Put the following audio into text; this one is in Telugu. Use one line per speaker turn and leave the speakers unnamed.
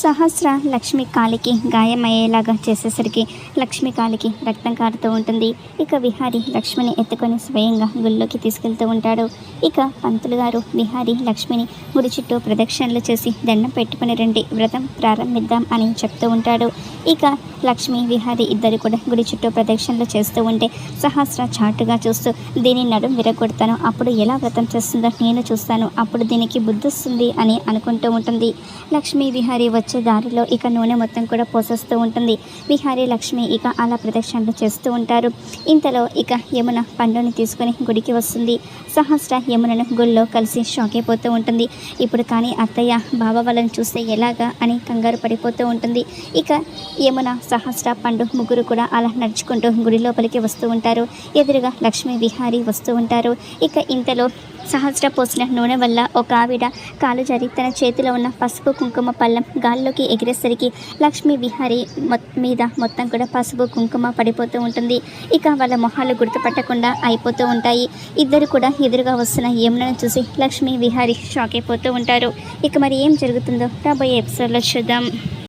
సహస్ర లక్ష్మి కాలికి గాయమయ్యేలాగా చేసేసరికి లక్ష్మి కాలికి రక్తం కారుతూ ఉంటుంది. ఇక విహారి లక్ష్మిని ఎత్తుకొని స్వయంగా గుళ్ళోకి తీసుకెళ్తూ ఉంటాడు. ఇక పంతులు గారు విహారి లక్ష్మిని గుడి చుట్టూ ప్రదక్షిణలు చేసి దండం పెట్టుకుని రండి, వ్రతం ప్రారంభిద్దాం అని చెప్తూ ఉంటాడు. ఇక లక్ష్మి విహారి ఇద్దరు కూడా గుడి చుట్టూ ప్రదక్షిణలు చేస్తూ ఉంటే సహస్ర చాటుగా చూస్తూ దీని నడుం విరగొడతాను, అప్పుడు ఎలా వ్రతం చేస్తుందో నేను చూస్తాను, అప్పుడు దీనికి బుద్ధి వస్తుంది అని అనుకుంటూ ఉంటుంది. లక్ష్మి విహారి వచ్చే దారిలో ఇక నూనె మొత్తం కూడా పోసేస్తూ ఉంటుంది. విహారీ లక్ష్మి ఇక అలా ప్రదక్షిణలు చేస్తూ ఉంటారు. ఇంతలో ఇక యమున పండుని తీసుకొని గుడికి వస్తుంది. సహస్ర యమునను గుళ్ళో కలిసి షాక్ అయిపోతూ ఉంటుంది. ఇప్పుడు కానీ అత్తయ్య బావ వాళ్ళని చూస్తే ఎలాగా అని కంగారు పడిపోతూ ఉంటుంది. ఇక యమున సహస్ర పండు ముగ్గురు కూడా అలా నడుచుకుంటూ గుడి లోపలికి వస్తూ ఉంటారు. ఎదురుగా లక్ష్మి విహారీ వస్తూ ఉంటారు. ఇక ఇంతలో సహస్ర పోసిన నూనె వల్ల ఒక ఆవిడ కాలు జారి తన చేతిలో ఉన్న పసుపు కుంకుమ పళ్ళం గాల్లోకి ఎగిరేసరికి లక్ష్మీ విహారీ మీద మొత్తం కూడా పసుపు కుంకుమ పడిపోతూ ఉంటుంది. ఇక వాళ్ళ మొహాలు గుర్తుపట్టకుండా అయిపోతూ ఉంటాయి. ఇద్దరు కూడా ఎదురుగా వస్తున్న యమునను చూసి లక్ష్మీ విహారీ షాక్ అయిపోతూ ఉంటారు. ఇక మరి ఏం జరుగుతుందో రాబోయే ఎపిసోడ్లో చూద్దాం.